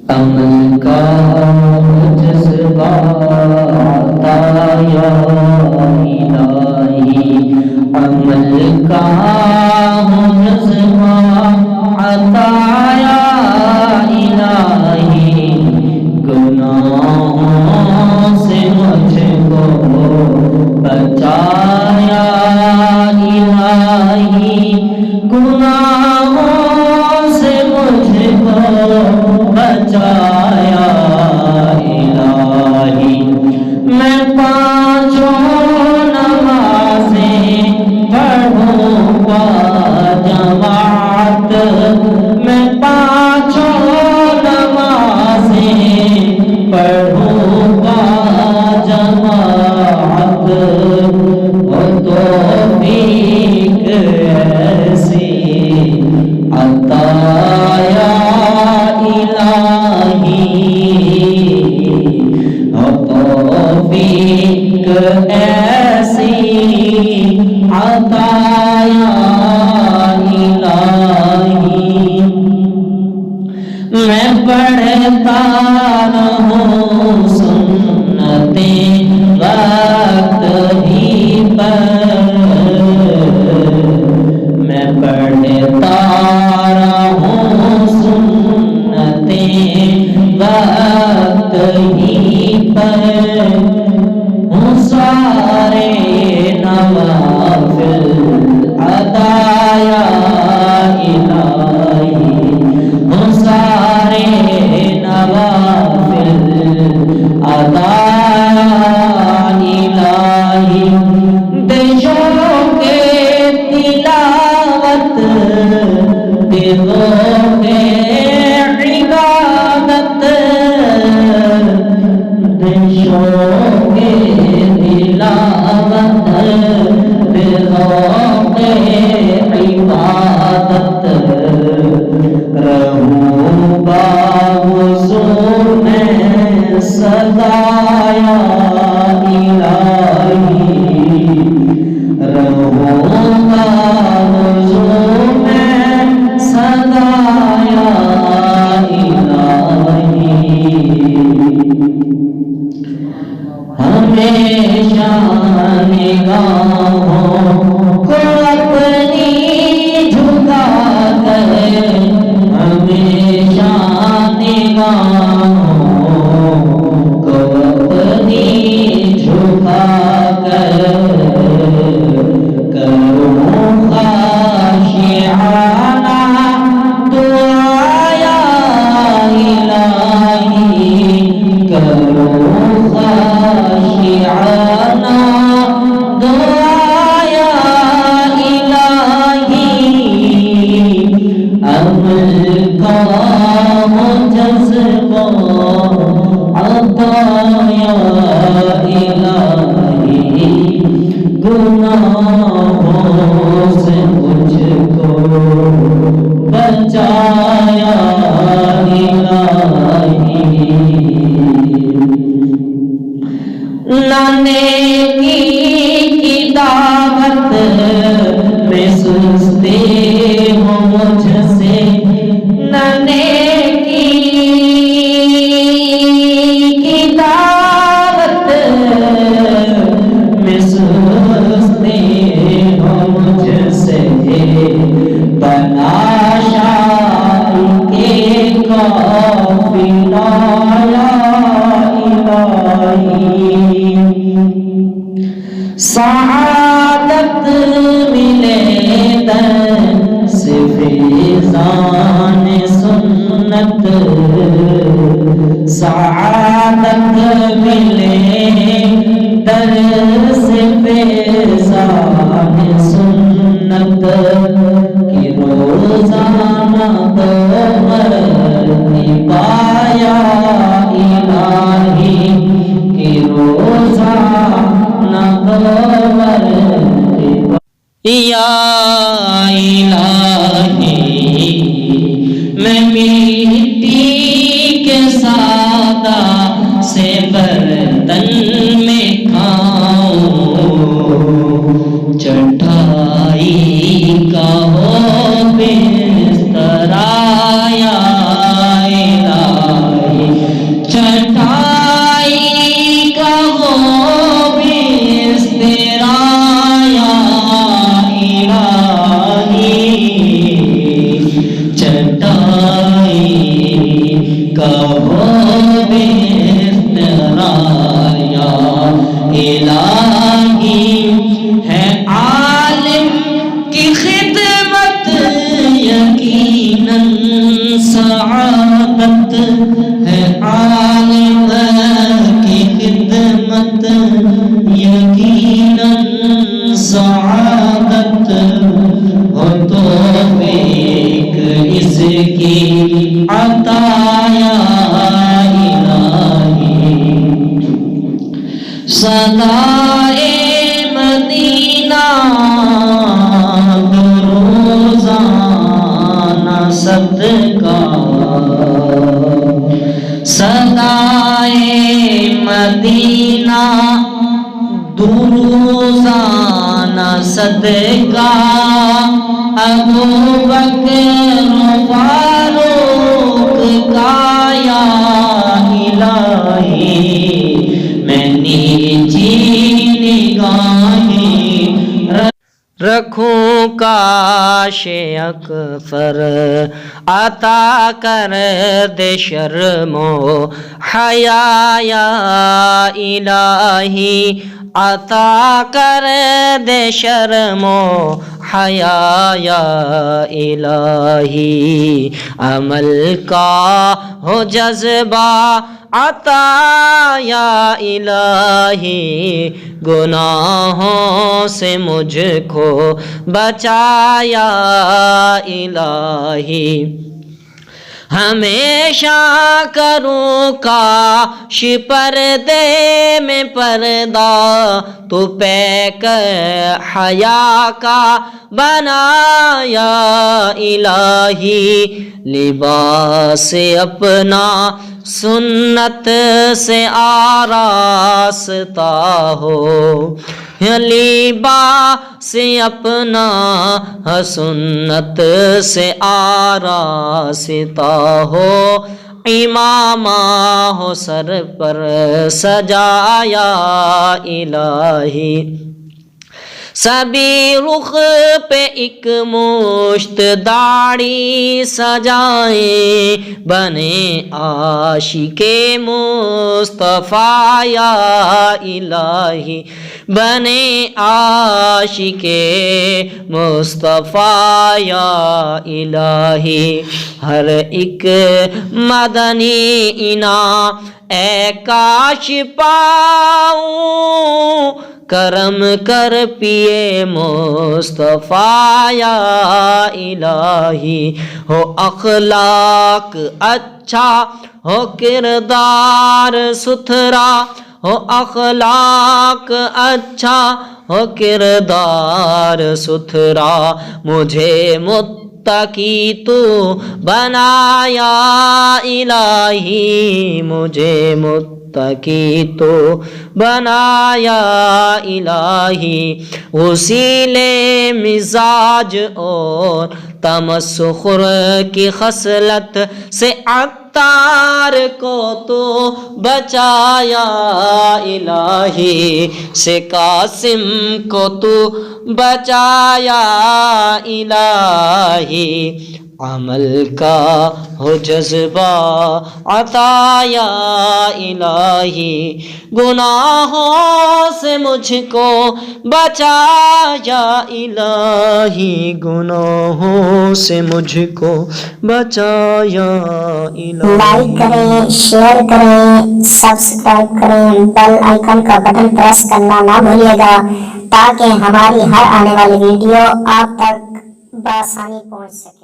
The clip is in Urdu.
عمل کا جذبہ عطا یا الہی، عمل کا جذبہ عطا یا الہی، گناہوں سے مجھ کو بچا یا الہی، گناہوں سے مجھ کو بچا یا الہی۔ میں پانچوں نمازیں پڑھوں با جماعت، میں پانچوں نمازیں پڑھوں با جماعت، وہ توفیق ایسی عطا یا الہی، وہ توفیق ایسی عطا یا الہی۔ میں پڑھتا رہوں سنتیں وقت ہی پر، میں پڑھتا رہوں سنتیں وقت ہی پر، ہوں سارے نوافل ادا یا الہی، ہوں سارے نوافل ادا الہی، دیشوں کے تلاوت دلوں کے عبادت، دیشوں کے تلاوت دلوں کے عبادت، رہوں باوضو میں سدا یا الہی، رہوں باوضو میں سدا یا الہی، ہمیشہ نگاہوں کو اپنی جھکا کر، ہمیشہ نگاہوں کو اپنی جھکا کر، کروں خاشعانہ دعا یا الہی، کروں خاشعانہ دعا یا الہی، عمل کا جذبہ عطا یا الہی، گناہوں سے مجھ کو بچا یا الہی، نہ نیکی کی دعوت میں سستی ہو مجھ سے، نہ نیکی کی دعوت میں سستی ہو مجھ سے، بنا شاعری کے قافلہ یا الہی، سعادت ملے در سے فیضان سنت، سعادت ملے در سے فیضان سنت، کہ روزانہ دو مرتبہ یا الہی، کہ روزانہ دو مرتبہ یا الہی، میں مٹی کے سادہ سے برتن میں کھاؤں، چٹائی کا ہو بستر یا الہی، عبادت ہے عالم کی خدمت، یقیناً سعادت ہو توفیق اس کی عطا یا الہی۔ صدائے مدینہ دو روزانہ صدقہ، صدائے مدینہ دو روزانہ صدقہ، ابو بکر فاروق کا یا الہی، میں نیچی نگاہیں رکھوں کاش اکثر عطا کر دے شرم و حیا یا الہی، عطا کر دے شرم و حیا یا الہی، عمل کا ہو جذبہ عطا یا الہی، گناہوں سے مجھ کو بچا یا الہی، ہمیشہ کروں کاش پردے میں پردہ تو پیک حیا کا بنا یا الہی، لباس اپنا سنت سے آراستہ ہو، لباس اپنا سنت سے آراستہ ہو، امامہ ہو سر پر سجایا الہی، سبھی رخ پہ ایک مشت داڑھی سجائیں، بنے عاشق مصطفیٰ یا الہی، بنے عاشق مصطفیٰ یا الہی، ہر ایک مدنی انعام اے کاش پاؤں، کرم کر پیے مصطفیٰ یا الہی، ہو اخلاق اچھا ہو کردار ستھرا، ہو اخلاق اچھا ہو کردار ستھرا، مجھے متقی تو بنا یا الہی، مجھے متقی تو بنا یا الہی، غسیل مزاج اور تمسخر کی خصلت سے عطار کو تو بچایا الہی، سے قاسم کو تو بچایا الہی، عمل کا ہو جذبہ عطا یا الہی، گناہوں سے مجھ کو بچا یا الہی، گناہوں سے مجھ کو بچا یا الہی۔ لائک کریں، شیئر کریں، سبسکرائب کریں، بیل آئیکن کا بٹن پریس کرنا نہ بھولیے گا تاکہ ہماری ہر آنے والی ویڈیو آپ تک بآسانی پہنچ سکے۔